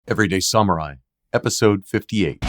Everyday Samurai, Episode 58.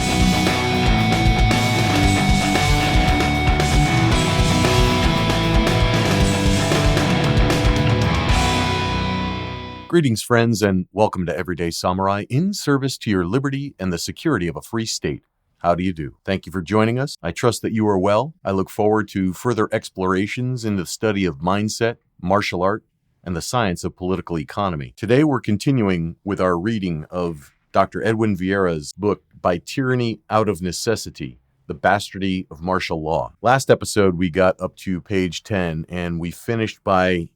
Greetings, friends, and welcome to Everyday Samurai, in service to your liberty and the security of a free state. How do you do? Thank you for joining us. I trust that you are well. I look forward to further explorations in the study of mindset, martial art, and the science of political economy. Today, we're continuing with our reading of Dr. Edwin Vieira's book, By Tyranny Out of Necessity, The Bastardy of Martial Law. Last episode, we got up to page 10, and we finished by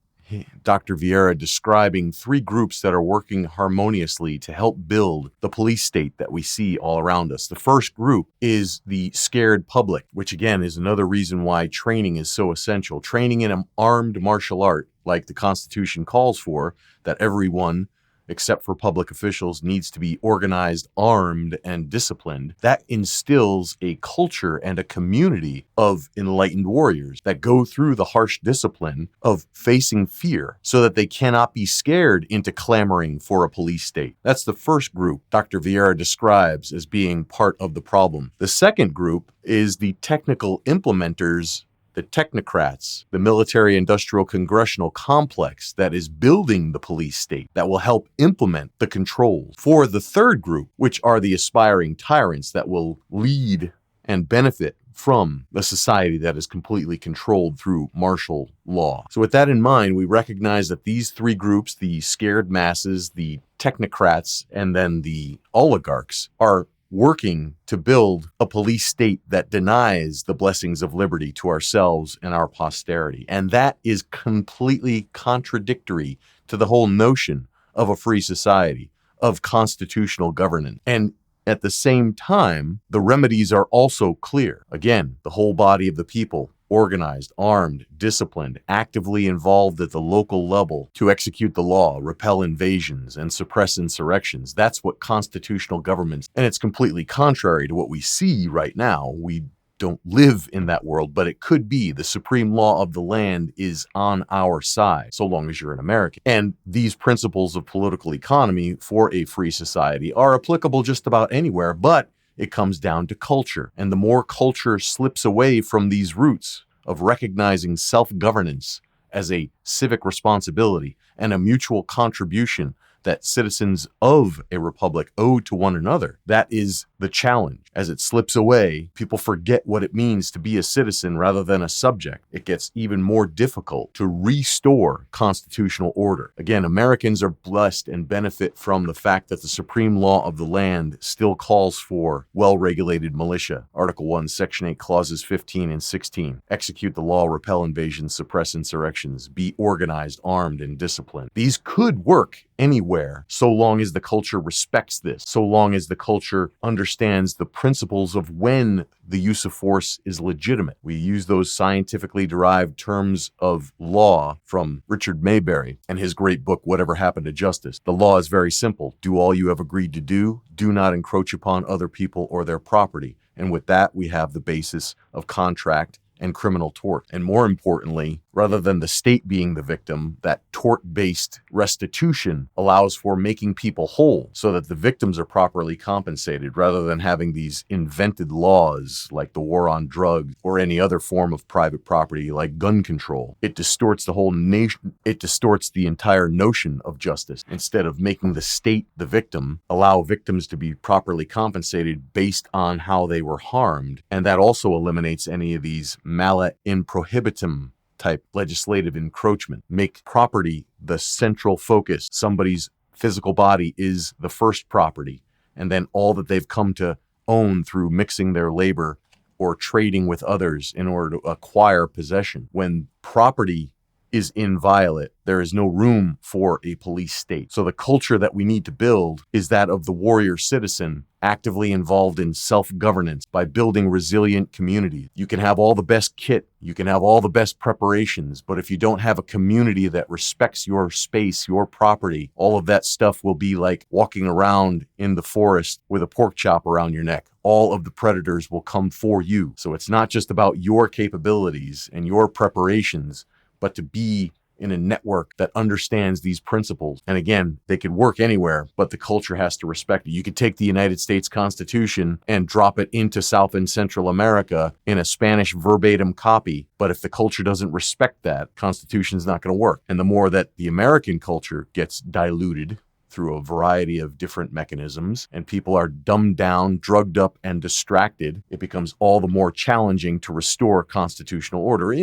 Dr. Vieira describing three groups that are working harmoniously to help build the police state that we see all around us. The first group is the scared public, which again is another reason why training is so essential. Training in an armed martial art, like the Constitution calls for, that everyone except for public officials, needs to be organized, armed, and disciplined. That instills a culture and a community of enlightened warriors that go through the harsh discipline of facing fear so that they cannot be scared into clamoring for a police state. That's the first group Dr. Vieira describes as being part of the problem. The second group is the technical implementers, the technocrats, the military-industrial congressional complex that is building the police state that will help implement the controls. For the third group, which are the aspiring tyrants that will lead and benefit from the society that is completely controlled through martial law. So with that in mind, we recognize that these three groups, the scared masses, the technocrats, and then the oligarchs, are working to build a police state that denies the blessings of liberty to ourselves and our posterity. And that is completely contradictory to the whole notion of a free society, of constitutional governance. And at the same time, the remedies are also clear. Again, the whole body of the people, organized, armed, disciplined, actively involved at the local level to execute the law, repel invasions, and suppress insurrections. That's what constitutional governments, and it's completely contrary to what we see right now. We don't live in that world, but it could be. The supreme law of the land is on our side, so long as you're an American. And these principles of political economy for a free society are applicable just about anywhere, but it comes down to culture. And the more culture slips away from these roots of recognizing self-governance as a civic responsibility and a mutual contribution that citizens of a republic owe to one another, that is the challenge. As it slips away, people forget what it means to be a citizen rather than a subject. It gets even more difficult to restore constitutional order. Again, Americans are blessed and benefit from the fact that the supreme law of the land still calls for well-regulated militia. Article 1, Section 8, Clauses 15 and 16. Execute the law, repel invasions, suppress insurrections, be organized, armed, and disciplined. These could work anywhere, so long as the culture respects this, so long as the culture understands the principles of when the use of force is legitimate. We use those scientifically derived terms of law from Richard Mayberry and his great book, Whatever Happened to Justice. The law is very simple. Do all you have agreed to do. Do not encroach upon other people or their property. And with that, we have the basis of contract and criminal tort. And more importantly, rather than the state being the victim, that tort-based restitution allows for making people whole so that the victims are properly compensated rather than having these invented laws like the war on drugs or any other form of private property like gun control. It distorts the whole nation. It distorts the entire notion of justice. Instead of making the state the victim, allow victims to be properly compensated based on how they were harmed. And that also eliminates any of these mala in prohibitum type legislative encroachment. Make property the central focus. Somebody's physical body is the first property, and then all that they've come to own through mixing their labor or trading with others in order to acquire possession. When property is inviolate, there is no room for a police state. So the culture that we need to build is that of the warrior citizen actively involved in self-governance by building resilient communities. You can have all the best kit, you can have all the best preparations, but if you don't have a community that respects your space, your property, all of that stuff will be like walking around in the forest with a pork chop around your neck. All of the predators will come for you. So it's not just about your capabilities and your preparations, but to be in a network that understands these principles. And again, they could work anywhere, but the culture has to respect it. You could take the United States Constitution and drop it into South and Central America in a Spanish verbatim copy, but if the culture doesn't respect that, Constitution's not going to work. And the more that the American culture gets diluted through a variety of different mechanisms, and people are dumbed down, drugged up, and distracted, it becomes all the more challenging to restore constitutional order.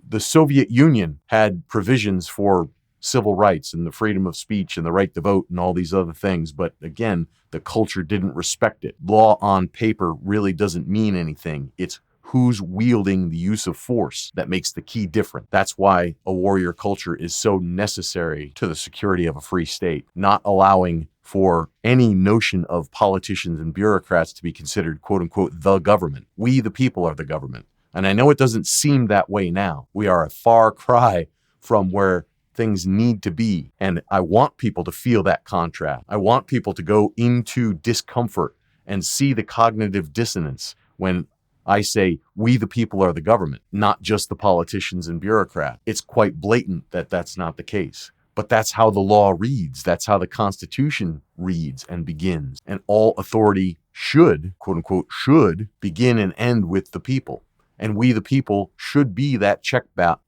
The Soviet Union had provisions for civil rights and the freedom of speech and the right to vote and all these other things, but again, the culture didn't respect it. Law on paper really doesn't mean anything. It's who's wielding the use of force that makes the key difference. That's why a warrior culture is so necessary to the security of a free state, not allowing for any notion of politicians and bureaucrats to be considered, quote unquote, the government. We, the people, are the government. And I know it doesn't seem that way now. We are a far cry from where things need to be. And I want people to feel that contrast. I want people to go into discomfort and see the cognitive dissonance when I say we the people are the government, not just the politicians and bureaucrats. It's quite blatant that that's not the case. But that's how the law reads. That's how the Constitution reads and begins. And all authority should, quote unquote, should begin and end with the people. And we the people should be that check valve.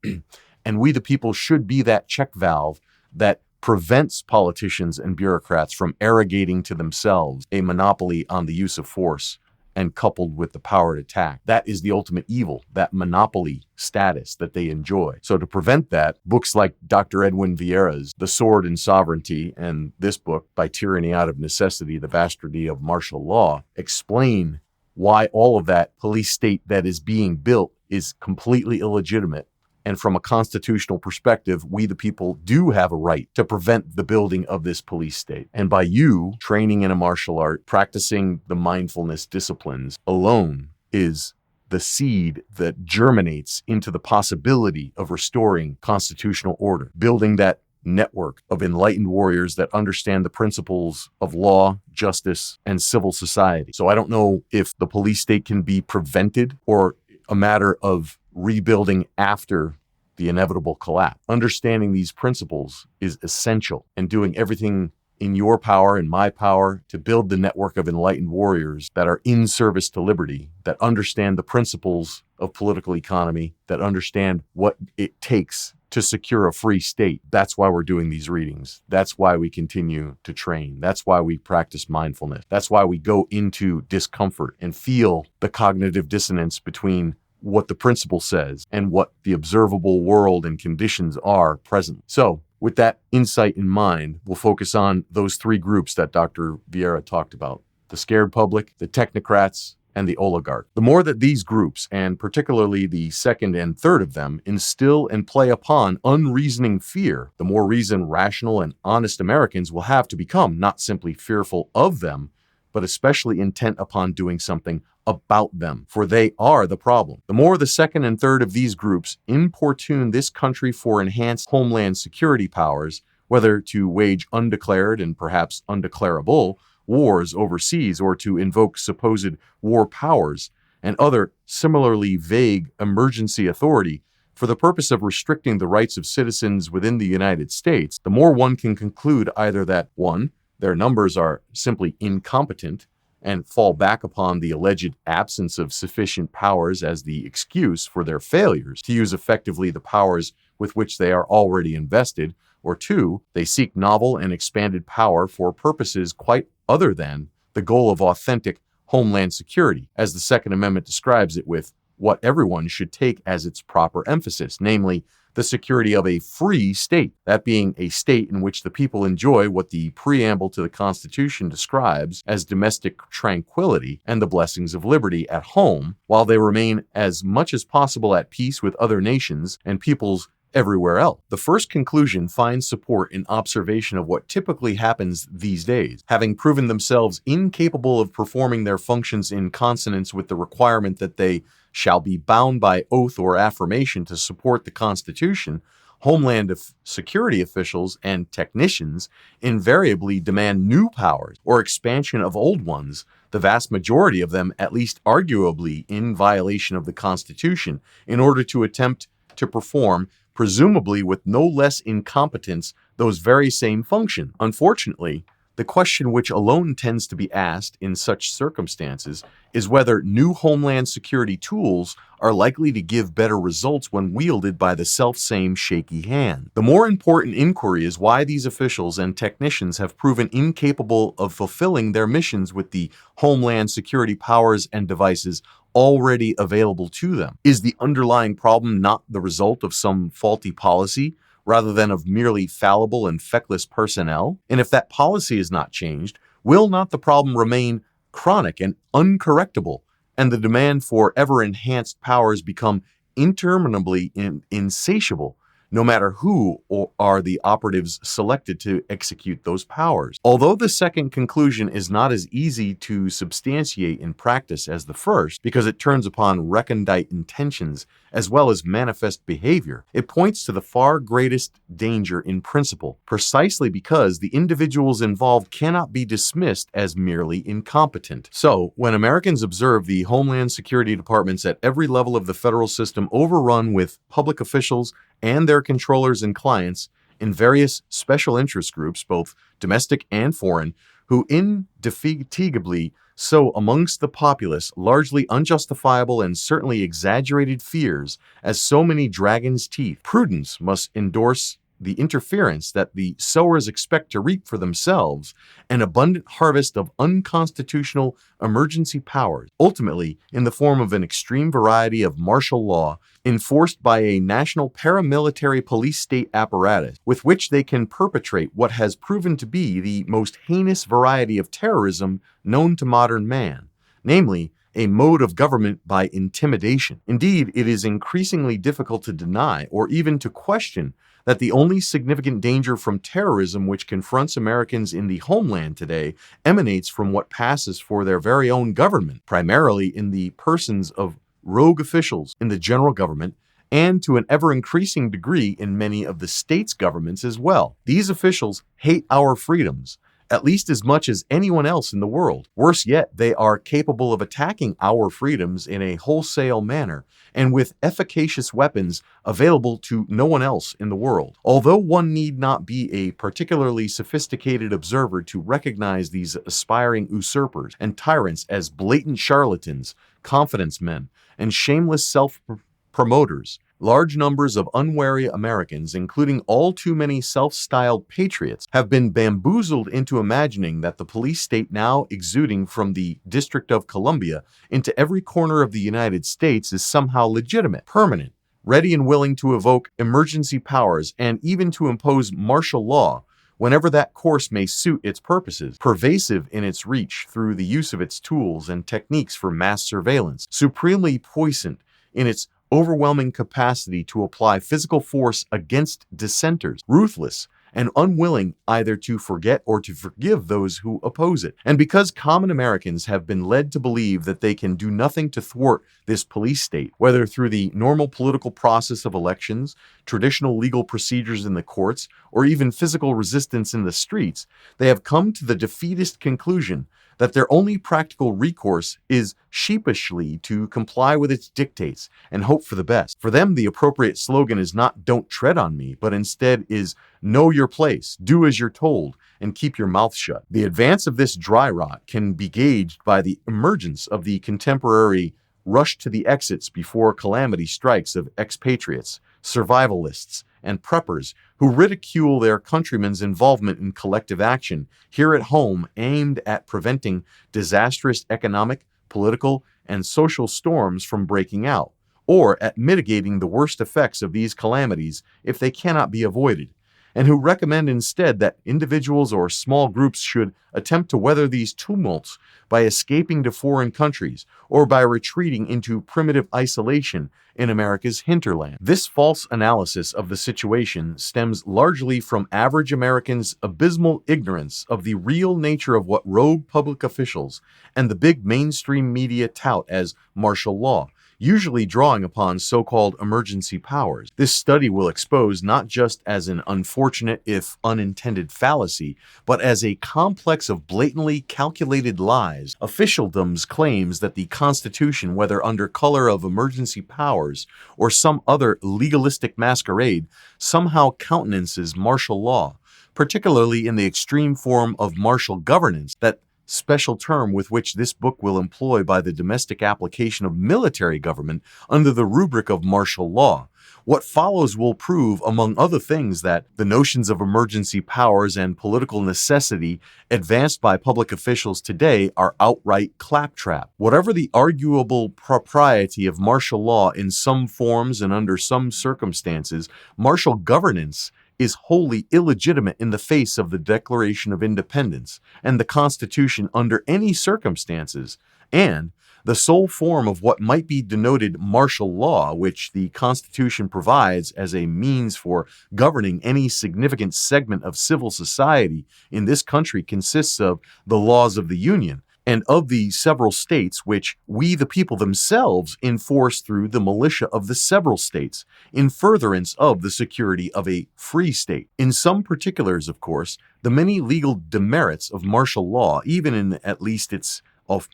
And we the people should be that check valve that prevents politicians and bureaucrats from arrogating to themselves a monopoly on the use of force, and coupled with the power to attack. That is the ultimate evil, that monopoly status that they enjoy. So to prevent that, books like Dr. Edwin Vieira's The Sword and Sovereignty, and this book, By Tyranny Out of Necessity, The Bastardy of Martial Law, explain why all of that police state that is being built is completely illegitimate. And from a constitutional perspective, we the people do have a right to prevent the building of this police state. And by you training in a martial art, practicing the mindfulness disciplines alone is the seed that germinates into the possibility of restoring constitutional order, building that network of enlightened warriors that understand the principles of law, justice, and civil society. So I don't know if the police state can be prevented or a matter of rebuilding after the inevitable collapse. Understanding these principles is essential, and doing everything in your power and my power to build the network of enlightened warriors that are in service to liberty, that understand the principles of political economy, that understand what it takes to secure a free state. That's why we're doing these readings. That's why we continue to train. That's why we practice mindfulness. That's why we go into discomfort and feel the cognitive dissonance between what the principle says and what the observable world and conditions are present. So with that insight in mind, we'll focus on those three groups that Dr. Vieira talked about: the scared public, the technocrats, and the oligarch. The more that these groups, and particularly the second and third of them, instill and play upon unreasoning fear, the more reason rational and honest Americans will have to become not simply fearful of them, but especially intent upon doing something about them, for they are the problem. The more the second and third of these groups importune this country for enhanced homeland security powers, whether to wage undeclared and perhaps undeclarable wars overseas, or to invoke supposed war powers and other similarly vague emergency authority for the purpose of restricting the rights of citizens within the United States, the more one can conclude either that, 1, their numbers are simply incompetent and fall back upon the alleged absence of sufficient powers as the excuse for their failures to use effectively the powers with which they are already invested, or 2, they seek novel and expanded power for purposes quite other than the goal of authentic homeland security, as the Second Amendment describes it with what everyone should take as its proper emphasis, namely the security of a free state, that being a state in which the people enjoy what the preamble to the Constitution describes as domestic tranquility and the blessings of liberty at home, while they remain as much as possible at peace with other nations and peoples everywhere else. The first conclusion finds support in observation of what typically happens these days. Having proven themselves incapable of performing their functions in consonance with the requirement that they shall be bound by oath or affirmation to support the Constitution, Homeland Security officials and technicians invariably demand new powers or expansion of old ones, the vast majority of them at least arguably in violation of the Constitution, in order to attempt to perform presumably with no less incompetence those very same functions. Unfortunately, the question which alone tends to be asked in such circumstances is whether new homeland security tools are likely to give better results when wielded by the selfsame shaky hand. The more important inquiry is why these officials and technicians have proven incapable of fulfilling their missions with the homeland security powers and devices already available to them. Is the underlying problem not the result of some faulty policy, rather than of merely fallible and feckless personnel? And if that policy is not changed, will not the problem remain chronic and uncorrectable, and the demand for ever-enhanced powers become interminably insatiable, no matter who are the operatives selected to execute those powers? Although the second conclusion is not as easy to substantiate in practice as the first, because it turns upon recondite intentions as well as manifest behavior, it points to the far greatest danger in principle, precisely because the individuals involved cannot be dismissed as merely incompetent. So, when Americans observe the Homeland Security departments at every level of the federal system overrun with public officials and their controllers and clients in various special interest groups, both domestic and foreign, who indefatigably sow amongst the populace largely unjustifiable and certainly exaggerated fears as so many dragons' teeth, prudence must endorse the interference that the sowers expect to reap for themselves an abundant harvest of unconstitutional emergency powers, ultimately in the form of an extreme variety of martial law enforced by a national paramilitary police state apparatus with which they can perpetrate what has proven to be the most heinous variety of terrorism known to modern man, namely, a mode of government by intimidation. Indeed, it is increasingly difficult to deny or even to question that the only significant danger from terrorism which confronts Americans in the homeland today emanates from what passes for their very own government, primarily in the persons of rogue officials in the general government, and to an ever-increasing degree in many of the states' governments as well. These officials hate our freedoms, at least as much as anyone else in the world. Worse yet, they are capable of attacking our freedoms in a wholesale manner and with efficacious weapons available to no one else in the world. Although one need not be a particularly sophisticated observer to recognize these aspiring usurpers and tyrants as blatant charlatans, confidence men, and shameless self-promoters, large numbers of unwary Americans, including all too many self-styled patriots, have been bamboozled into imagining that the police state now exuding from the District of Columbia into every corner of the United States is somehow legitimate, permanent, ready and willing to evoke emergency powers and even to impose martial law whenever that course may suit its purposes, pervasive in its reach through the use of its tools and techniques for mass surveillance, supremely puissant in its overwhelming capacity to apply physical force against dissenters, ruthless and unwilling either to forget or to forgive those who oppose it. And because common Americans have been led to believe that they can do nothing to thwart this police state, whether through the normal political process of elections, traditional legal procedures in the courts, or even physical resistance in the streets, they have come to the defeatist conclusion that their only practical recourse is sheepishly to comply with its dictates and hope for the best. For them, the appropriate slogan is not "don't tread on me," but instead is "know your place, do as you're told, and keep your mouth shut." The advance of this dry rot can be gauged by the emergence of the contemporary rush to the exits before calamity strikes of expatriates, survivalists, and preppers who ridicule their countrymen's involvement in collective action here at home aimed at preventing disastrous economic, political, and social storms from breaking out, or at mitigating the worst effects of these calamities if they cannot be avoided, and who recommend instead that individuals or small groups should attempt to weather these tumults by escaping to foreign countries or by retreating into primitive isolation in America's hinterland. This false analysis of the situation stems largely from average Americans' abysmal ignorance of the real nature of what rogue public officials and the big mainstream media tout as martial law, usually drawing upon so-called emergency powers. This study will expose not just as an unfortunate, if unintended fallacy, but as a complex of blatantly calculated lies. Officialdom's claims that the Constitution, whether under color of emergency powers or some other legalistic masquerade, somehow countenances martial law, particularly in the extreme form of martial governance, that special term with which this book will employ by the domestic application of military government under the rubric of martial law. What follows will prove, among other things, that the notions of emergency powers and political necessity advanced by public officials today are outright claptrap. Whatever the arguable propriety of martial law in some forms and under some circumstances, martial governance is wholly illegitimate in the face of the Declaration of Independence and the Constitution under any circumstances, and the sole form of what might be denoted martial law, which the Constitution provides as a means for governing any significant segment of civil society in this country, consists of the laws of the Union and of the several states, which we the people themselves enforce through the militia of the several states, in furtherance of the security of a free state. In some particulars, of course, the many legal demerits of martial law, even in at least its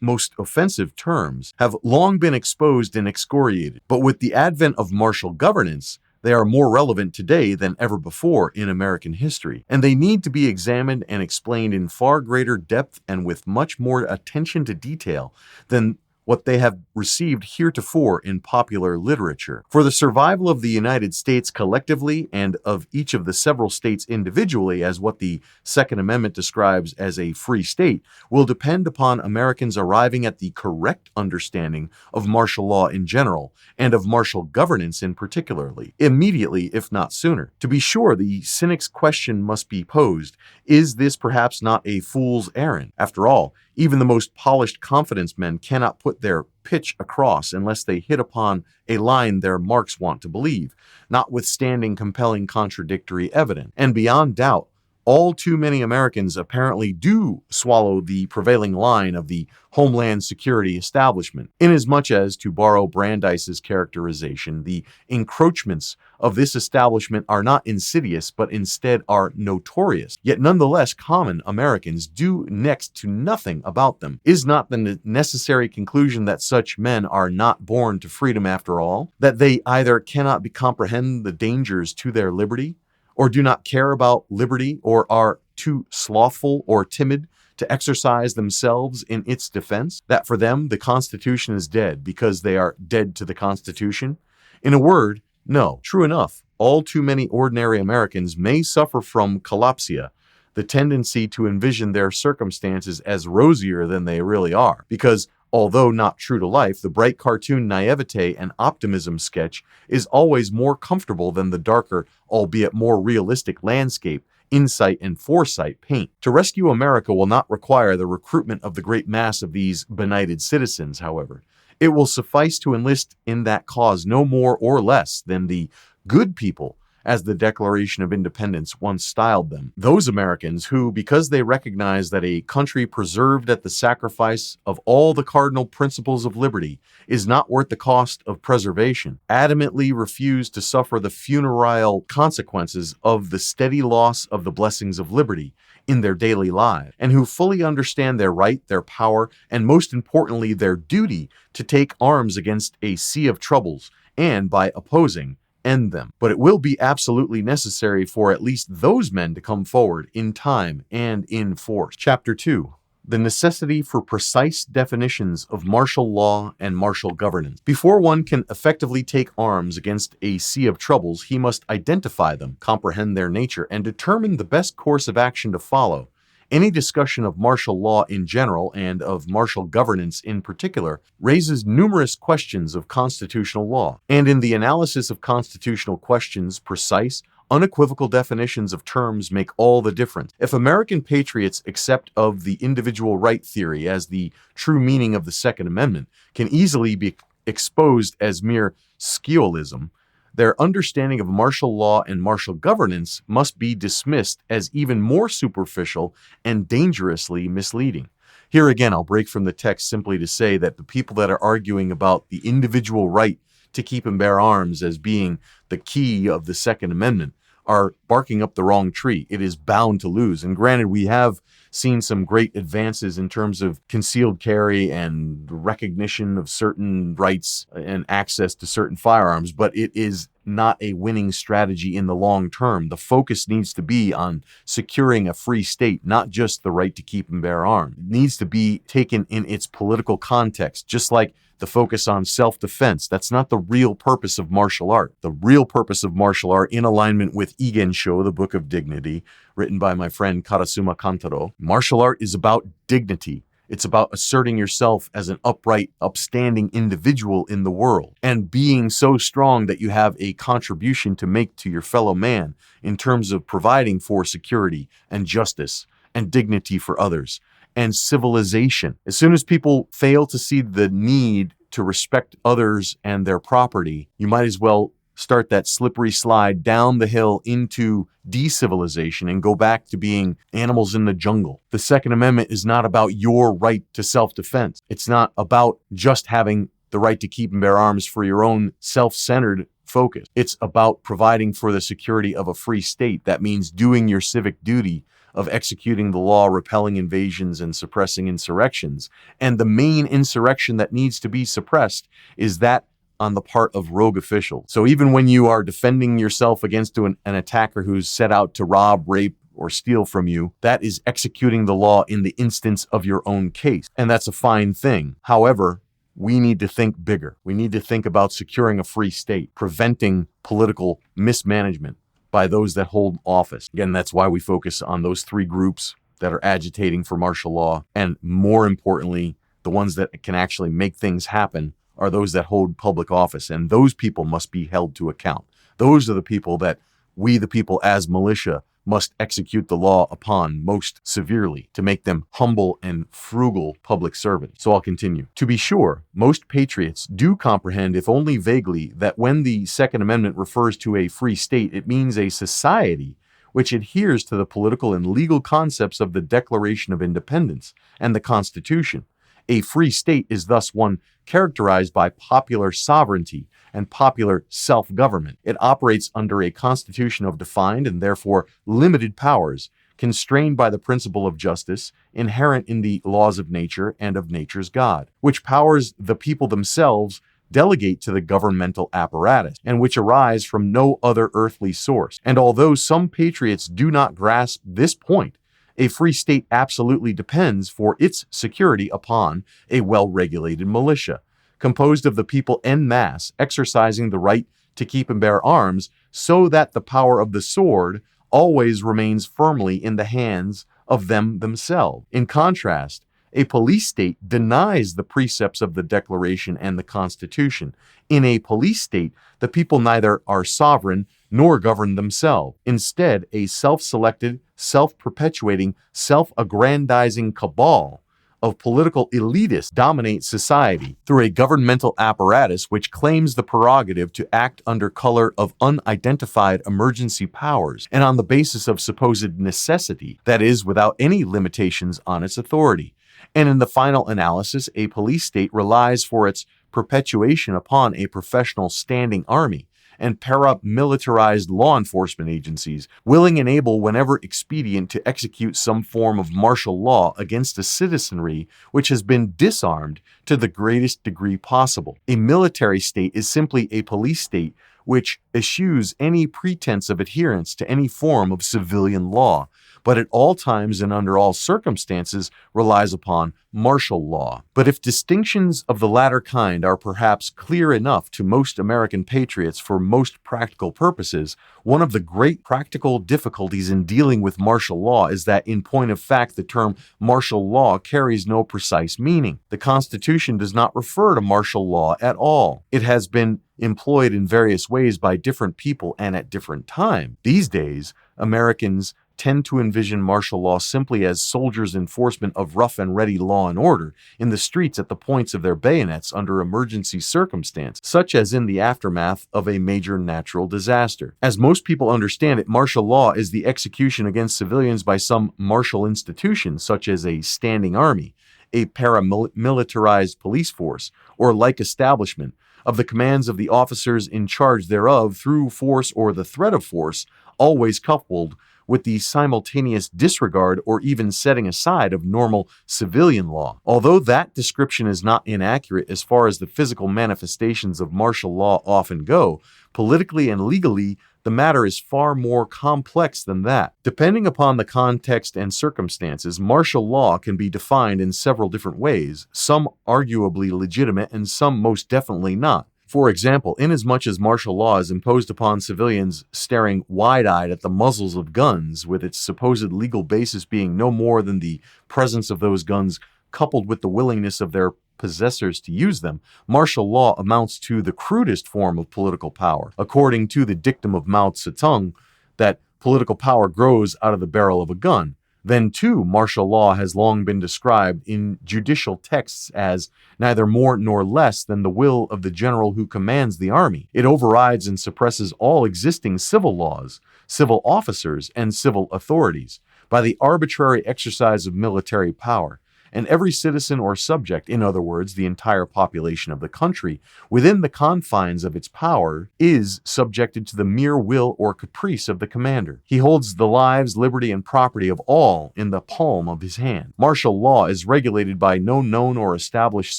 most offensive terms, have long been exposed and excoriated. But with the advent of martial governance, they are more relevant today than ever before in American history, and they need to be examined and explained in far greater depth and with much more attention to detail than what they have received heretofore in popular literature. For the survival of the United States collectively and of each of the several states individually, as what the Second Amendment describes as a free state, will depend upon Americans arriving at the correct understanding of martial law in general and of martial governance in particularly, immediately if not sooner. To be sure, the cynic's question must be posed: is this perhaps not a fool's errand? After all, even the most polished confidence men cannot put their pitch across unless they hit upon a line their marks want to believe, notwithstanding compelling contradictory evidence. And beyond doubt, all too many Americans apparently do swallow the prevailing line of the Homeland Security establishment, inasmuch as, to borrow Brandeis's characterization, the encroachments of this establishment are not insidious, but instead are notorious. Yet nonetheless, common Americans do next to nothing about them. Is not the necessary conclusion that such men are not born to freedom after all? That they either cannot comprehend the dangers to their liberty, or do not care about liberty, or are too slothful or timid to exercise themselves in its defense? That for them the Constitution is dead because they are dead to the Constitution? In a word, no. True enough, all too many ordinary Americans may suffer from collapsia, the tendency to envision their circumstances as rosier than they really are, because although not true to life, the bright cartoon naivete and optimism sketch is always more comfortable than the darker, albeit more realistic landscape, insight, and foresight paint. To rescue America will not require the recruitment of the great mass of these benighted citizens, however. It will suffice to enlist in that cause no more or less than the good people, as the Declaration of Independence once styled them. Those Americans who, because they recognize that a country preserved at the sacrifice of all the cardinal principles of liberty is not worth the cost of preservation, adamantly refuse to suffer the funereal consequences of the steady loss of the blessings of liberty in their daily lives, and who fully understand their right, their power, and most importantly, their duty to take arms against a sea of troubles, and by opposing, end them. But it will be absolutely necessary for at least those men to come forward in time and in force. Chapter 2. The necessity for precise definitions of martial law and martial governance. Before one can effectively take arms against a sea of troubles, he must identify them, comprehend their nature, and determine the best course of action to follow. Any discussion of martial law in general and of martial governance in particular raises numerous questions of constitutional law, and in the analysis of constitutional questions, precise, unequivocal definitions of terms make all the difference. If American patriots accept of the individual right theory as the true meaning of the Second Amendment can easily be exposed as mere schiolism, their understanding of martial law and martial governance must be dismissed as even more superficial and dangerously misleading. Here again, I'll break from the text simply to say that the people that are arguing about the individual right to keep and bear arms as being the key of the Second Amendment are barking up the wrong tree. It is bound to lose. And granted, we have seen some great advances in terms of concealed carry and recognition of certain rights and access to certain firearms, but it is not a winning strategy in the long term. The focus needs to be on securing a free state, not just the right to keep and bear arms. It needs to be taken in its political context, just like the focus on self-defense. That's not the real purpose of martial art. The real purpose of martial art, in alignment with Igensho, the Book of Dignity, written by my friend Karasuma Kantaro, martial art is about dignity. It's about asserting yourself as an upright, upstanding individual in the world and being so strong that you have a contribution to make to your fellow man in terms of providing for security and justice and dignity for others and civilization. As soon as people fail to see the need to respect others and their property, you might as well start that slippery slide down the hill into decivilization and go back to being animals in the jungle. The Second Amendment is not about your right to self-defense. It's not about just having the right to keep and bear arms for your own self-centered focus. It's about providing for the security of a free state. That means doing your civic duty of executing the law, repelling invasions, and suppressing insurrections. And the main insurrection that needs to be suppressed is that on the part of rogue officials. So even when you are defending yourself against an attacker who's set out to rob, rape, or steal from you, that is executing the law in the instance of your own case. And that's a fine thing. However, we need to think bigger. We need to think about securing a free state, preventing political mismanagement by those that hold office. Again, that's why we focus on those three groups that are agitating for martial law. And more importantly, the ones that can actually make things happen are those that hold public office. And those people must be held to account. Those are the people that we, the people as militia, must execute the law upon most severely to make them humble and frugal public servants. So I'll continue. To be sure, most patriots do comprehend, if only vaguely, that when the Second Amendment refers to a free state, it means a society which adheres to the political and legal concepts of the Declaration of Independence and the Constitution. A free state is thus one characterized by popular sovereignty and popular self-government. It operates under a constitution of defined and therefore limited powers, constrained by the principle of justice inherent in the laws of nature and of nature's God, which powers the people themselves delegate to the governmental apparatus, and which arise from no other earthly source. And although some patriots do not grasp this point, a free state absolutely depends for its security upon a well-regulated militia, composed of the people en masse exercising the right to keep and bear arms, so that the power of the sword always remains firmly in the hands of them themselves. In contrast, a police state denies the precepts of the Declaration and the Constitution. In a police state, the people neither are sovereign nor govern themselves. Instead, a self-selected, self-perpetuating, self-aggrandizing cabal of political elitists dominate society through a governmental apparatus which claims the prerogative to act under color of unidentified emergency powers and on the basis of supposed necessity, that is, without any limitations on its authority. And in the final analysis, a police state relies for its perpetuation upon a professional standing army and paramilitarized law enforcement agencies, willing and able whenever expedient to execute some form of martial law against a citizenry which has been disarmed to the greatest degree possible. A military state is simply a police state which eschews any pretense of adherence to any form of civilian law, but at all times and under all circumstances relies upon martial law. But if distinctions of the latter kind are perhaps clear enough to most American patriots for most practical purposes, one of the great practical difficulties in dealing with martial law is that, in point of fact, the term martial law carries no precise meaning. The Constitution does not refer to martial law at all. It has been employed in various ways by different people and at different times. These days, Americans tend to envision martial law simply as soldiers' enforcement of rough and ready law and order in the streets at the points of their bayonets under emergency circumstance, such as in the aftermath of a major natural disaster. As most people understand it, martial law is the execution against civilians by some martial institution, such as a standing army, a paramilitarized police force or like establishment, of the commands of the officers in charge thereof through force or the threat of force, always coupled with the simultaneous disregard or even setting aside of normal civilian law. Although that description is not inaccurate as far as the physical manifestations of martial law often go, politically and legally, the matter is far more complex than that. Depending upon the context and circumstances, martial law can be defined in several different ways, some arguably legitimate and some most definitely not. For example, inasmuch as martial law is imposed upon civilians staring wide-eyed at the muzzles of guns, with its supposed legal basis being no more than the presence of those guns coupled with the willingness of their possessors to use them, martial law amounts to the crudest form of political power. According to the dictum of Mao Zedong, that political power grows out of the barrel of a gun. Then, too, martial law has long been described in judicial texts as neither more nor less than the will of the general who commands the army. It overrides and suppresses all existing civil laws, civil officers, and civil authorities by the arbitrary exercise of military power. And every citizen or subject, in other words, the entire population of the country, within the confines of its power, is subjected to the mere will or caprice of the commander. He holds the lives, liberty, and property of all in the palm of his hand. Martial law is regulated by no known or established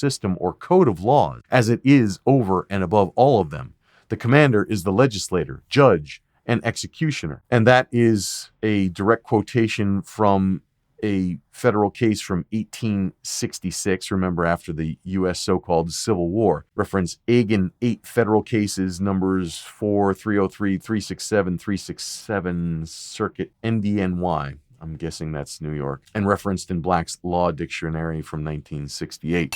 system or code of laws, as it is over and above all of them. The commander is the legislator, judge, and executioner. And that is a direct quotation from a federal case from 1866, remember, after the U.S. so-called Civil War. Reference Agan 8 federal cases, numbers 4, 303, 367, 367, Circuit NDNY. I'm guessing that's New York. And referenced in Black's Law Dictionary from 1968.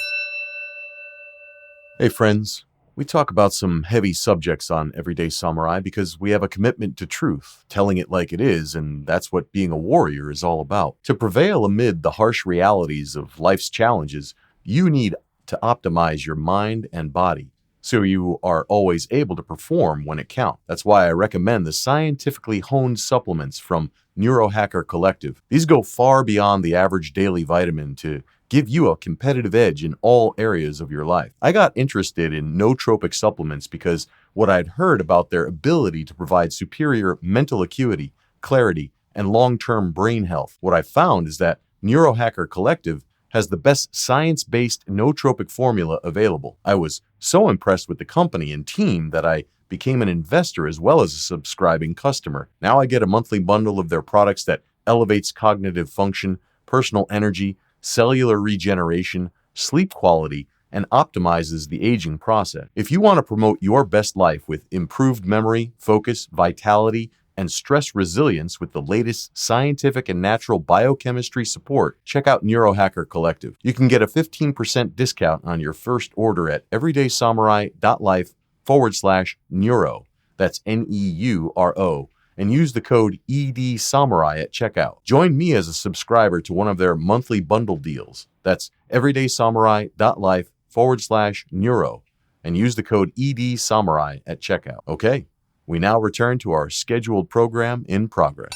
Hey friends, we talk about some heavy subjects on Everyday Samurai because we have a commitment to truth, telling it like it is, and that's what being a warrior is all about. To prevail amid the harsh realities of life's challenges, you need to optimize your mind and body so you are always able to perform when it counts. That's why I recommend the scientifically honed supplements from Neurohacker Collective. These go far beyond the average daily vitamin to give you a competitive edge in all areas of your life. I got interested in nootropic supplements because what I'd heard about their ability to provide superior mental acuity, clarity, and long-term brain health. What I found is that Neurohacker Collective has the best science-based nootropic formula available. I was so impressed with the company and team that I became an investor as well as a subscribing customer. Now I get a monthly bundle of their products that elevates cognitive function, personal energy, cellular regeneration, sleep quality, and optimizes the aging process. If you want to promote your best life with improved memory, focus, vitality, and stress resilience with the latest scientific and natural biochemistry support, check out Neurohacker Collective. You can get a 15% discount on your first order at everydaysamurai.life/neuro. That's NEURO. And use the code EDSAMURAI at checkout. Join me as a subscriber to one of their monthly bundle deals. That's everydaysamurai.life/neuro. And use the code EDSAMURAI at checkout. Okay, we now return to our scheduled program in progress.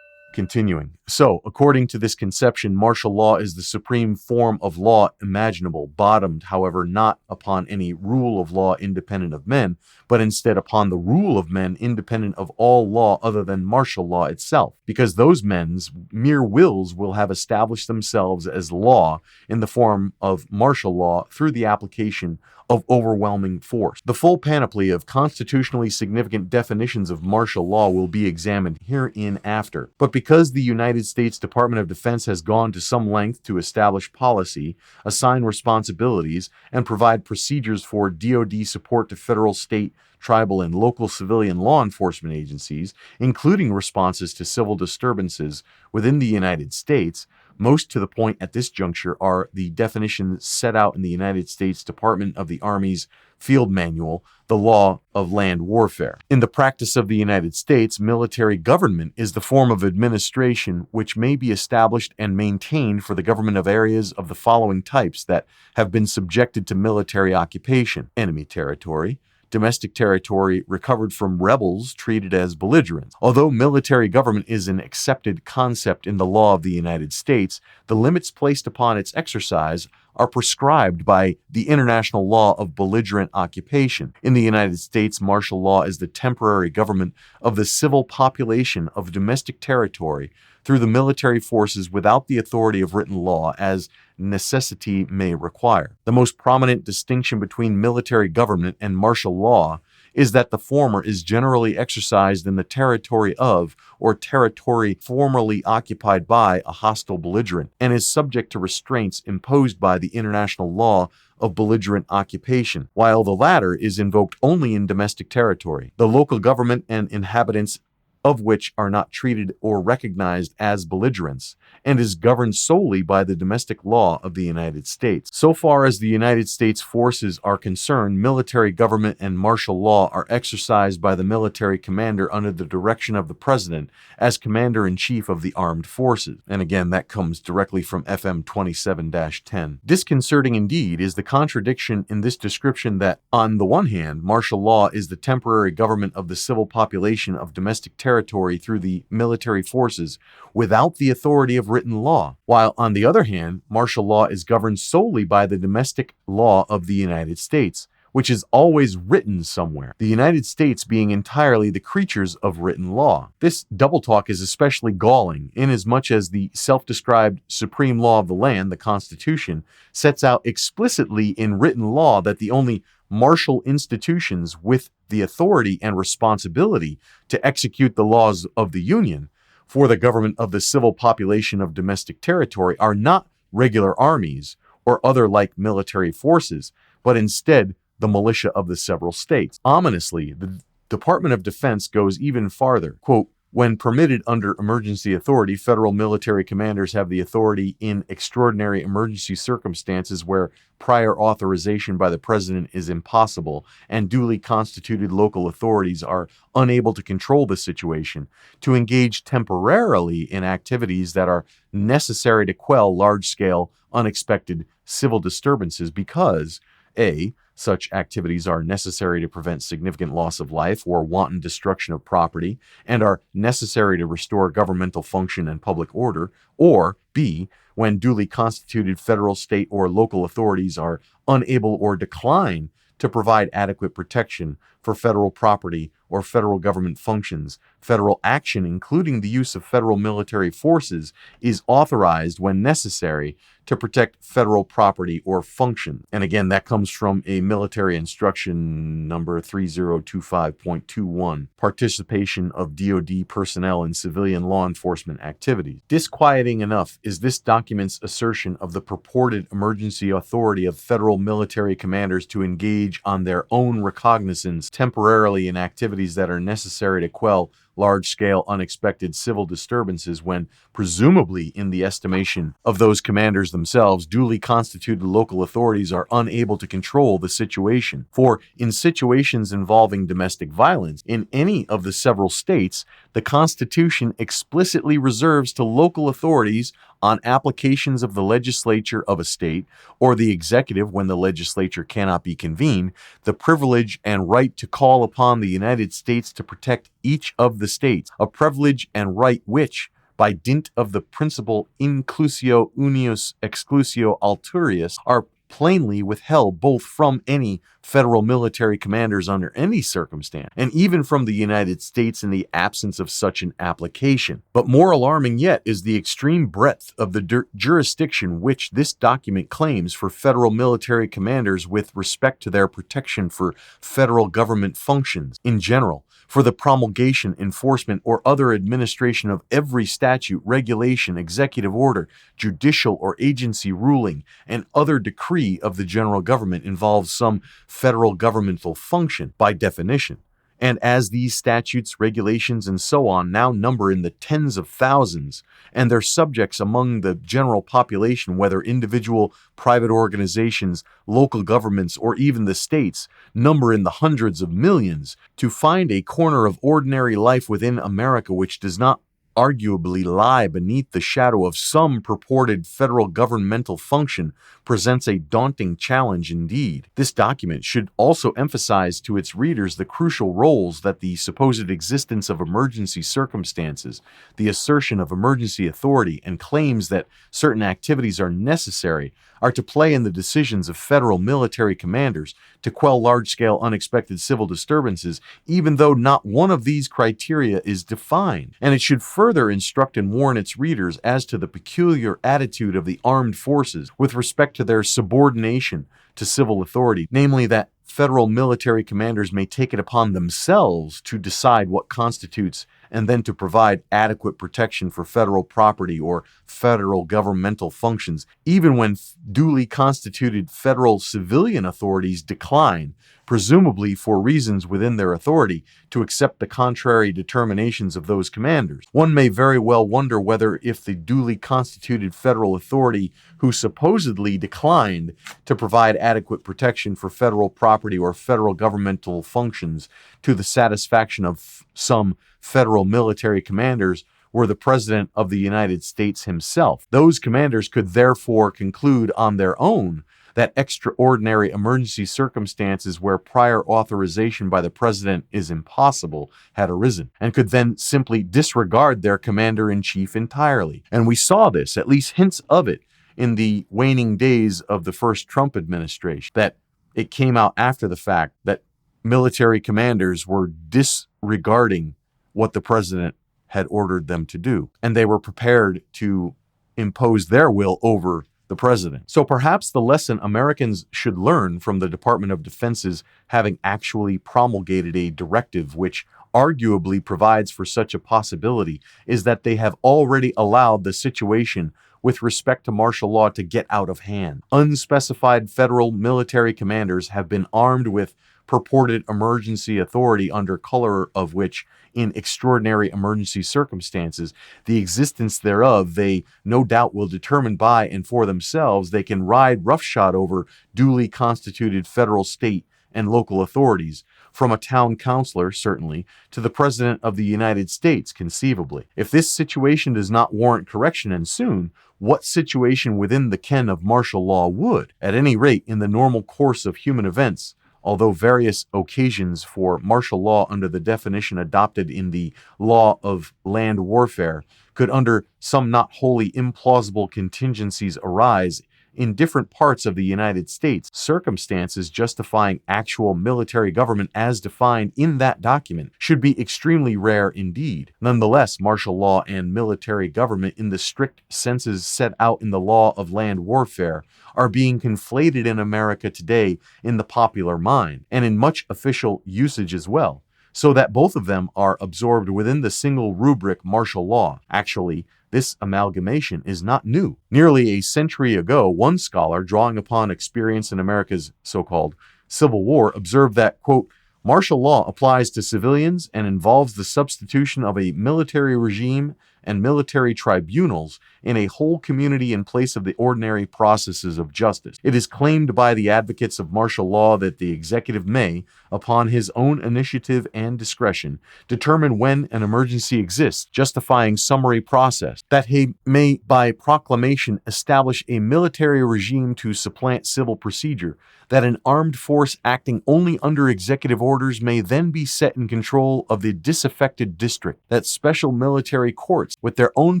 Continuing. So, according to this conception, martial law is the supreme form of law imaginable, bottomed, however, not upon any rule of law independent of men, but instead upon the rule of men independent of all law other than martial law itself, because those men's mere wills will have established themselves as law in the form of martial law through the application of overwhelming force. The full panoply of constitutionally significant definitions of martial law will be examined hereinafter. But because the United States Department of Defense has gone to some length to establish policy, assign responsibilities, and provide procedures for DoD support to federal, state, tribal, and local civilian law enforcement agencies, including responses to civil disturbances within the United States, most to the point at this juncture are the definitions set out in the United States Department of the Army's Field Manual, the Law of Land Warfare. In the practice of the United States, military government is the form of administration which may be established and maintained for the government of areas of the following types that have been subjected to military occupation: enemy territory, domestic territory recovered from rebels treated as belligerents. Although military government is an accepted concept in the law of the United States, the limits placed upon its exercise are prescribed by the international law of belligerent occupation. In the United States, martial law is the temporary government of the civil population of domestic territory through the military forces without the authority of written law, as necessity may require. The most prominent distinction between military government and martial law is that the former is generally exercised in the territory of or territory formerly occupied by a hostile belligerent and is subject to restraints imposed by the international law of belligerent occupation, while the latter is invoked only in domestic territory. The local government and inhabitants of which are not treated or recognized as belligerents, and is governed solely by the domestic law of the United States. So far as the United States forces are concerned, military government and martial law are exercised by the military commander under the direction of the President as Commander-in-Chief of the Armed Forces. And again, that comes directly from FM 27-10. Disconcerting indeed is the contradiction in this description that, on the one hand, martial law is the temporary government of the civil population of domestic territory through the military forces without the authority of written law, while on the other hand, martial law is governed solely by the domestic law of the United States, which is always written somewhere, the United States being entirely the creatures of written law. This double talk is especially galling, inasmuch as the self-described supreme law of the land, the Constitution, sets out explicitly in written law that the only martial institutions with the authority and responsibility to execute the laws of the Union for the government of the civil population of domestic territory are not regular armies or other like military forces, but instead the militia of the several states. Ominously, the Department of Defense goes even farther. Quote, when permitted under emergency authority, federal military commanders have the authority in extraordinary emergency circumstances where prior authorization by the President is impossible and duly constituted local authorities are unable to control the situation, to engage temporarily in activities that are necessary to quell large-scale, unexpected civil disturbances because A, such activities are necessary to prevent significant loss of life or wanton destruction of property and are necessary to restore governmental function and public order, or B, when duly constituted federal, state, or local authorities are unable or decline to provide adequate protection for federal property or federal government functions. Federal action, including the use of federal military forces, is authorized when necessary to protect federal property or function. And again, that comes from a military instruction number 3025.21, participation of DoD personnel in civilian law enforcement activities. Disquieting enough is this document's assertion of the purported emergency authority of federal military commanders to engage on their own recognizance temporarily in activities that are necessary to quell large-scale unexpected civil disturbances when, presumably in the estimation of those commanders themselves, duly constituted local authorities are unable to control the situation. For in situations involving domestic violence in any of the several states, the Constitution explicitly reserves to local authorities on applications of the legislature of a state or the executive when the legislature cannot be convened, the privilege and right to call upon the United States to protect each of the states, a privilege and right which, by dint of the principle inclusio unius exclusio alturius, are plainly withheld both from any federal military commanders under any circumstance, and even from the United States in the absence of such an application. But more alarming yet is the extreme breadth of the jurisdiction which this document claims for federal military commanders with respect to their protection for federal government functions in general, for the promulgation, enforcement, or other administration of every statute, regulation, executive order, judicial or agency ruling, and other decree of the general government involves some federal governmental function by definition. And as these statutes, regulations, and so on now number in the tens of thousands, and their subjects among the general population, whether individual, private organizations, local governments, or even the states, number in the hundreds of millions, to find a corner of ordinary life within America which does not arguably lie beneath the shadow of some purported federal governmental function presents a daunting challenge indeed. This document should also emphasize to its readers the crucial roles that the supposed existence of emergency circumstances, the assertion of emergency authority, and claims that certain activities are necessary are to play in the decisions of federal military commanders to quell large-scale unexpected civil disturbances, even though not one of these criteria is defined. And it should further instruct and warn its readers as to the peculiar attitude of the armed forces with respect to their subordination to civil authority, namely that federal military commanders may take it upon themselves to decide what constitutes and then to provide adequate protection for federal property or federal governmental functions, even when duly constituted federal civilian authorities decline, presumably for reasons within their authority, to accept the contrary determinations of those commanders. One may very well wonder whether if the duly constituted federal authority who supposedly declined to provide adequate protection for federal property or federal governmental functions to the satisfaction of some federal military commanders were the President of the United States himself. Those commanders could therefore conclude on their own that extraordinary emergency circumstances where prior authorization by the President is impossible had arisen, and could then simply disregard their commander-in-chief entirely. And we saw this, at least hints of it, in the waning days of the first Trump administration, that it came out after the fact that military commanders were disregarding what the president had ordered them to do, and they were prepared to impose their will over the president. So perhaps the lesson Americans should learn from the Department of Defense's having actually promulgated a directive which arguably provides for such a possibility is that they have already allowed the situation with respect to martial law to get out of hand. Unspecified federal military commanders have been armed with purported emergency authority under color of which, in extraordinary emergency circumstances, the existence thereof they no doubt will determine by and for themselves, they can ride roughshod over duly constituted federal, state, and local authorities, from a town councilor, certainly, to the President of the United States, conceivably. If this situation does not warrant correction, and soon, what situation within the ken of martial law would? At any rate, in the normal course of human events, although various occasions for martial law under the definition adopted in the law of land warfare could under some not wholly implausible contingencies arise in different parts of the United States, circumstances justifying actual military government as defined in that document should be extremely rare indeed. Nonetheless, martial law and military government in the strict senses set out in the law of land warfare are being conflated in America today in the popular mind, and in much official usage as well, so that both of them are absorbed within the single rubric martial law. Actually, this amalgamation is not new. Nearly a century ago, one scholar, drawing upon experience in America's so-called Civil War, observed that, quote, martial law applies to civilians and involves the substitution of a military regime and military tribunals in a whole community in place of the ordinary processes of justice. It is claimed by the advocates of martial law that the executive may, upon his own initiative and discretion, determine when an emergency exists, justifying summary process, that he may by proclamation establish a military regime to supplant civil procedure, that an armed force acting only under executive orders may then be set in control of the disaffected district, that special military courts, with their own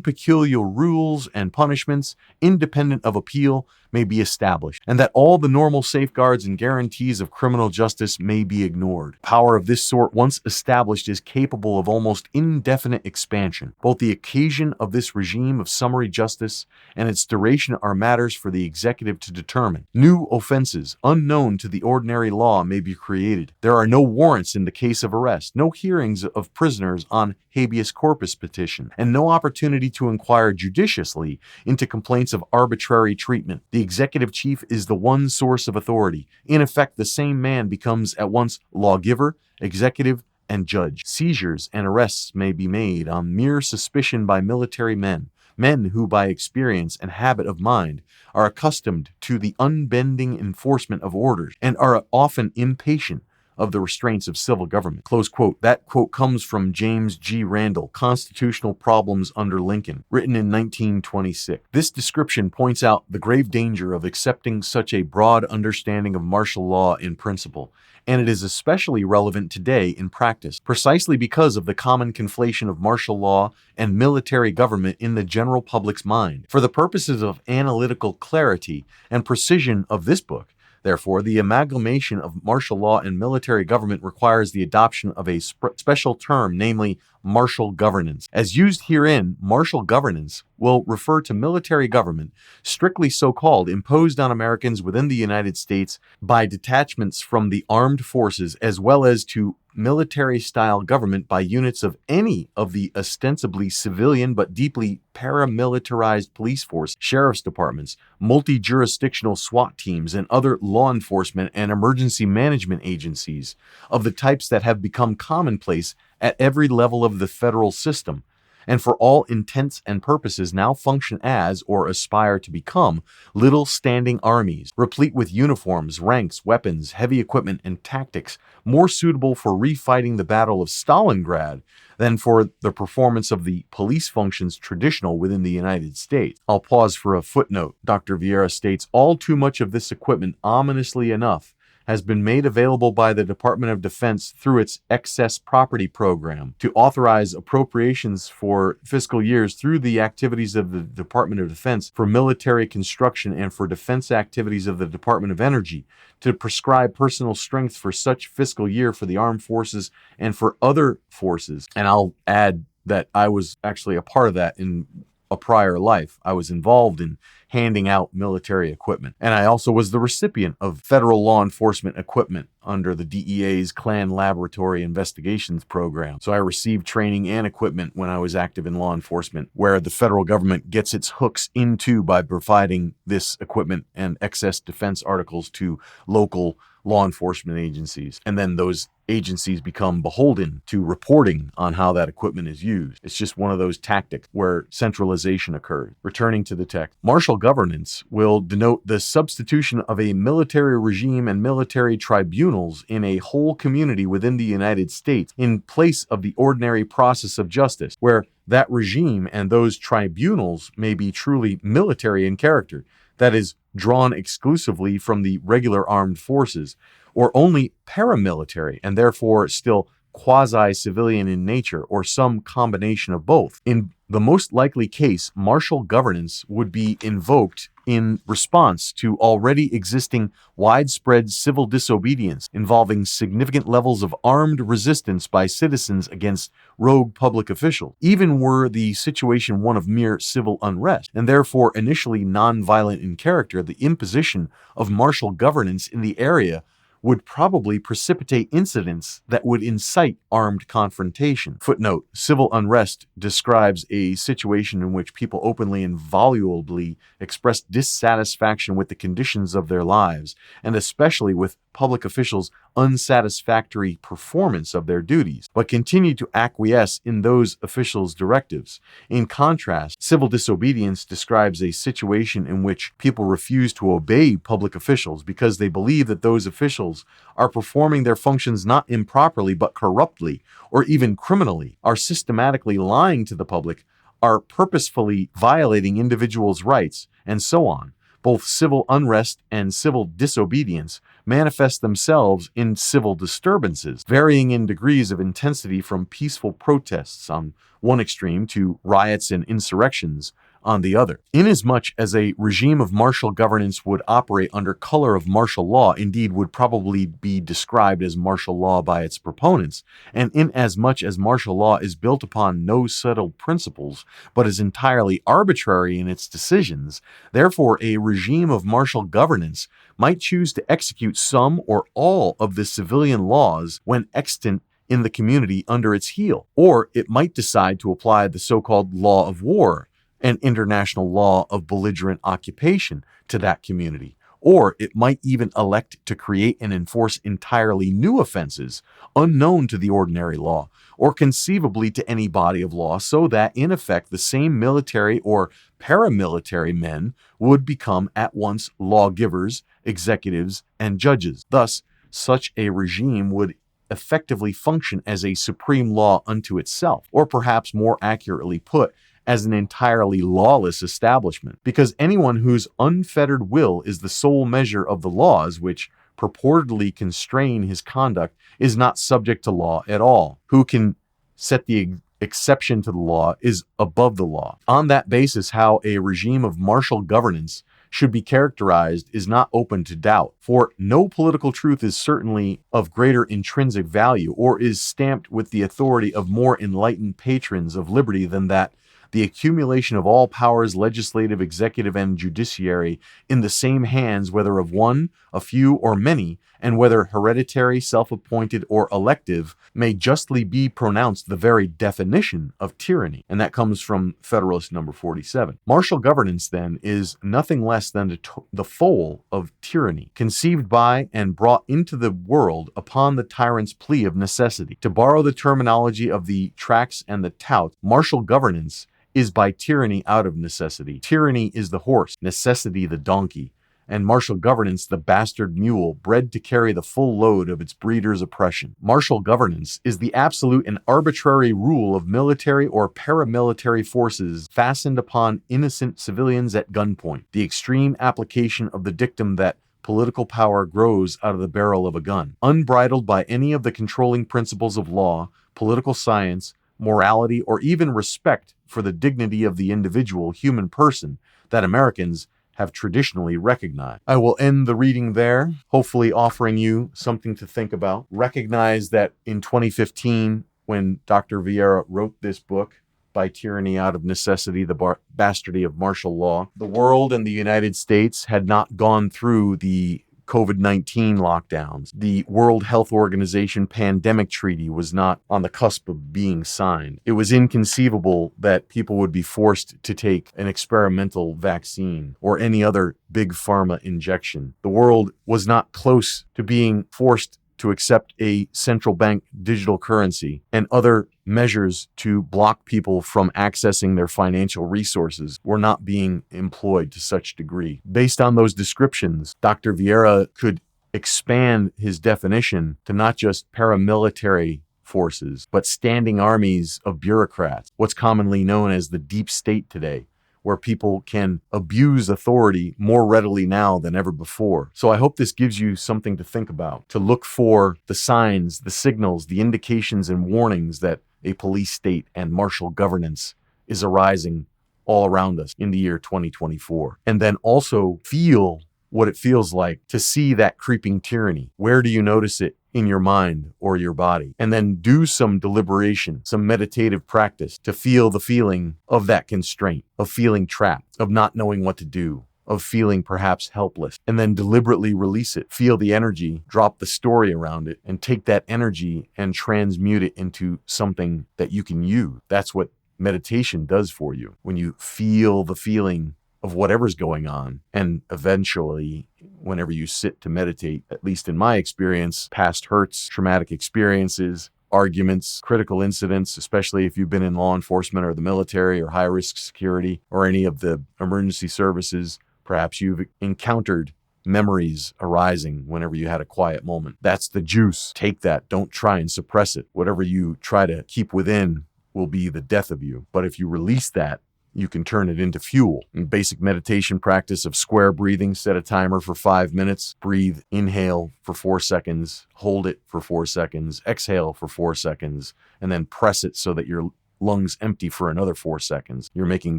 peculiar rules and punishments, independent of appeal, may be established, and that all the normal safeguards and guarantees of criminal justice may be ignored. Power of this sort, once established, is capable of almost indefinite expansion. Both the occasion of this regime of summary justice and its duration are matters for the executive to determine. New offenses, unknown to the ordinary law, may be created. There are no warrants in the case of arrest, no hearings of prisoners on habeas corpus petition, and no opportunity to inquire judiciously into complaints of arbitrary treatment. The executive chief is the one source of authority. In effect, the same man becomes at once lawgiver, executive, and judge. Seizures and arrests may be made on mere suspicion by military men, men who by experience and habit of mind are accustomed to the unbending enforcement of orders and are often impatient of the restraints of civil government. Close quote. That quote comes from James G. Randall, Constitutional Problems Under Lincoln, written in 1926. This description points out the grave danger of accepting such a broad understanding of martial law in principle, and it is especially relevant today in practice, precisely because of the common conflation of martial law and military government in the general public's mind. For the purposes of analytical clarity and precision of this book, therefore, the amalgamation of martial law and military government requires the adoption of a special term, namely martial governance. As used herein, martial governance will refer to military government, strictly so-called, imposed on Americans within the United States by detachments from the armed forces, as well as to military-style government by units of any of the ostensibly civilian but deeply paramilitarized police force, sheriff's departments, multi-jurisdictional SWAT teams, and other law enforcement and emergency management agencies of the types that have become commonplace at every level of the federal system, and for all intents and purposes now function as, or aspire to become, little standing armies, replete with uniforms, ranks, weapons, heavy equipment, and tactics, more suitable for refighting the Battle of Stalingrad than for the performance of the police functions traditional within the United States. I'll pause for a footnote. Dr. Vieira states, all too much of this equipment, ominously enough, has been made available by the Department of Defense through its excess property program to authorize appropriations for fiscal years through the activities of the Department of Defense for military construction and for defense activities of the Department of Energy, to prescribe personal strength for such fiscal year for the armed forces and for other forces. And I'll add that I was actually a part of that in a prior life. I was involved in handing out military equipment. And I also was the recipient of federal law enforcement equipment under the DEA's Klan Laboratory Investigations Program. So I received training and equipment when I was active in law enforcement, where the federal government gets its hooks into by providing this equipment and excess defense articles to local law enforcement agencies. And then those agencies become beholden to reporting on how that equipment is used. It's just one of those tactics where centralization occurs. Returning to the text, martial governance will denote the substitution of a military regime and military tribunals in a whole community within the United States in place of the ordinary process of justice, where that regime and those tribunals may be truly military in character, that is, drawn exclusively from the regular armed forces, or only paramilitary and therefore still quasi-civilian in nature, or some combination of both. In the most likely case, martial governance would be invoked in response to already existing widespread civil disobedience involving significant levels of armed resistance by citizens against rogue public officials, even were the situation one of mere civil unrest, and therefore initially non-violent in character. The imposition of martial governance in the area would probably precipitate incidents that would incite armed confrontation. Footnote, civil unrest describes a situation in which people openly and volubly express dissatisfaction with the conditions of their lives, and especially with public officials' unsatisfactory performance of their duties, but continue to acquiesce in those officials' directives. In contrast, civil disobedience describes a situation in which people refuse to obey public officials because they believe that those officials are performing their functions not improperly but corruptly, or even criminally, are systematically lying to the public, are purposefully violating individuals' rights, and so on. Both civil unrest and civil disobedience manifest themselves in civil disturbances, varying in degrees of intensity from peaceful protests on one extreme to riots and insurrections on the other. Inasmuch as a regime of martial governance would operate under color of martial law, indeed would probably be described as martial law by its proponents, and inasmuch as martial law is built upon no settled principles, but is entirely arbitrary in its decisions, therefore a regime of martial governance might choose to execute some or all of the civilian laws when extant in the community under its heel, or it might decide to apply the so-called law of war, an international law of belligerent occupation, to that community. Or it might even elect to create and enforce entirely new offenses unknown to the ordinary law, or conceivably to any body of law, so that in effect the same military or paramilitary men would become at once lawgivers, executives, and judges. Thus, such a regime would effectively function as a supreme law unto itself, or perhaps more accurately put, as an entirely lawless establishment, because anyone whose unfettered will is the sole measure of the laws which purportedly constrain his conduct is not subject to law at all. Who can set the exception to the law is above the law. On that basis, how a regime of martial governance should be characterized is not open to doubt, for no political truth is certainly of greater intrinsic value or is stamped with the authority of more enlightened patrons of liberty than that the accumulation of all powers, legislative, executive, and judiciary, in the same hands, whether of one, a few, or many, and whether hereditary, self-appointed, or elective, may justly be pronounced the very definition of tyranny. And that comes from Federalist number 47. Martial governance, then, is nothing less than the foal of tyranny, conceived by and brought into the world upon the tyrant's plea of necessity. To borrow the terminology of the tracts and the touts, martial governance is by tyranny out of necessity. Tyranny is the horse, necessity the donkey, and martial governance the bastard mule bred to carry the full load of its breeder's oppression. Martial governance is the absolute and arbitrary rule of military or paramilitary forces fastened upon innocent civilians at gunpoint. The extreme application of the dictum that political power grows out of the barrel of a gun, unbridled by any of the controlling principles of law, political science, morality, or even respect for the dignity of the individual human person that Americans have traditionally recognized. I will end the reading there, hopefully offering you something to think about. Recognize that in 2015, when Dr. Vieira wrote this book, By Tyranny Out of Necessity, the Bastardy of Martial Law, the world and the United States had not gone through the COVID-19 lockdowns. The World Health Organization pandemic treaty was not on the cusp of being signed. It was inconceivable that people would be forced to take an experimental vaccine or any other big pharma injection. The world was not close to being forced to accept a central bank digital currency and other measures to block people from accessing their financial resources were not being employed to such degree. Based on those descriptions, Dr. Vieira could expand his definition to not just paramilitary forces, but standing armies of bureaucrats, what's commonly known as the deep state today, where people can abuse authority more readily now than ever before. So I hope this gives you something to think about, to look for the signs, the signals, the indications and warnings that a police state and martial governance is arising all around us in the year 2024. And then also feel what it feels like to see that creeping tyranny. Where do you notice it in your mind or your body? And then do some deliberation, some meditative practice to feel the feeling of that constraint, of feeling trapped, of not knowing what to do, of feeling perhaps helpless, and then deliberately release it. Feel the energy, drop the story around it, and take that energy and transmute it into something that you can use. That's what meditation does for you. When you feel the feeling of whatever's going on, and eventually, whenever you sit to meditate, at least in my experience, past hurts, traumatic experiences, arguments, critical incidents, especially if you've been in law enforcement or the military or high-risk security or any of the emergency services, perhaps you've encountered memories arising whenever you had a quiet moment. That's the juice. Take that. Don't try and suppress it. Whatever you try to keep within will be the death of you. But if you release that, you can turn it into fuel. In basic meditation practice of square breathing, set a timer for 5 minutes, breathe, inhale for 4 seconds, hold it for 4 seconds, exhale for 4 seconds, and then press it so that your lungs empty for another 4 seconds. You're making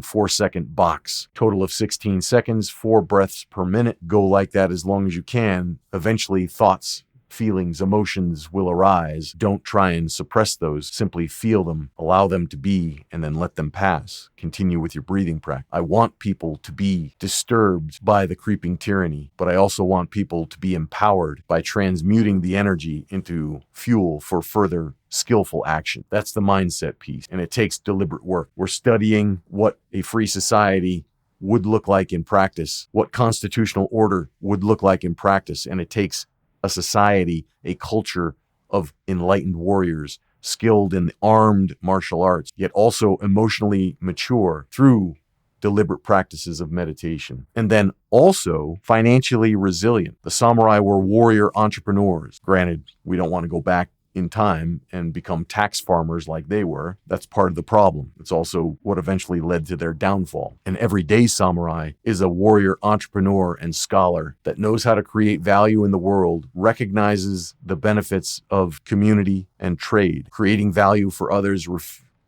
4-second box. Total of 16 seconds, 4 breaths per minute. Go like that as long as you can. Eventually, thoughts, feelings, emotions will arise. Don't try and suppress those. Simply feel them, allow them to be, and then let them pass. Continue with your breathing practice. I want people to be disturbed by the creeping tyranny, but I also want people to be empowered by transmuting the energy into fuel for further skillful action. That's the mindset piece, and it takes deliberate work. We're studying what a free society would look like in practice, what constitutional order would look like in practice, and it takes a society, a culture of enlightened warriors, skilled in armed martial arts, yet also emotionally mature through deliberate practices of meditation. And then also financially resilient. The samurai were warrior entrepreneurs. Granted, we don't want to go back in time and become tax farmers like they were. That's part of the problem. It's also what eventually led to their downfall. An everyday samurai is a warrior entrepreneur and scholar that knows how to create value in the world, recognizes the benefits of community and trade, creating value for others,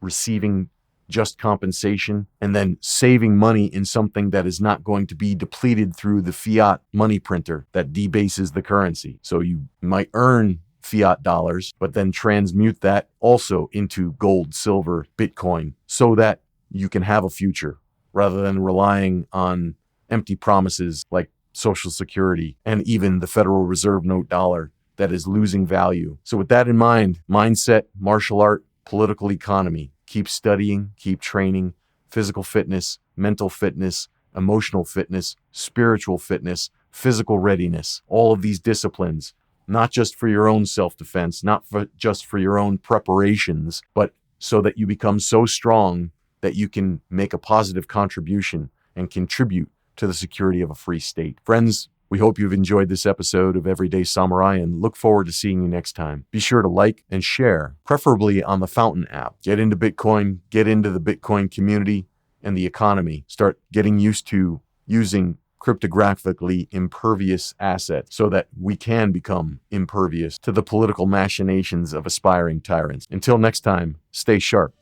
receiving just compensation, and then saving money in something that is not going to be depleted through the fiat money printer that debases the currency. So you might earn fiat dollars, but then transmute that also into gold, silver, Bitcoin, so that you can have a future rather than relying on empty promises like Social Security and even the Federal Reserve note dollar that is losing value. So with that in mind, mindset, martial art, political economy, keep studying, keep training, physical fitness, mental fitness, emotional fitness, spiritual fitness, physical readiness, all of these disciplines, not just for your own self-defense, not just for your own preparations, but so that you become so strong that you can make a positive contribution and contribute to the security of a free state. Friends, we hope you've enjoyed this episode of Everyday Samurai and look forward to seeing you next time. Be sure to like and share, preferably on the Fountain app. Get into Bitcoin, get into the Bitcoin community and the economy. Start getting used to using cryptographically impervious assets so that we can become impervious to the political machinations of aspiring tyrants. Until next time, stay sharp,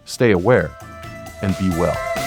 stay aware, and be well.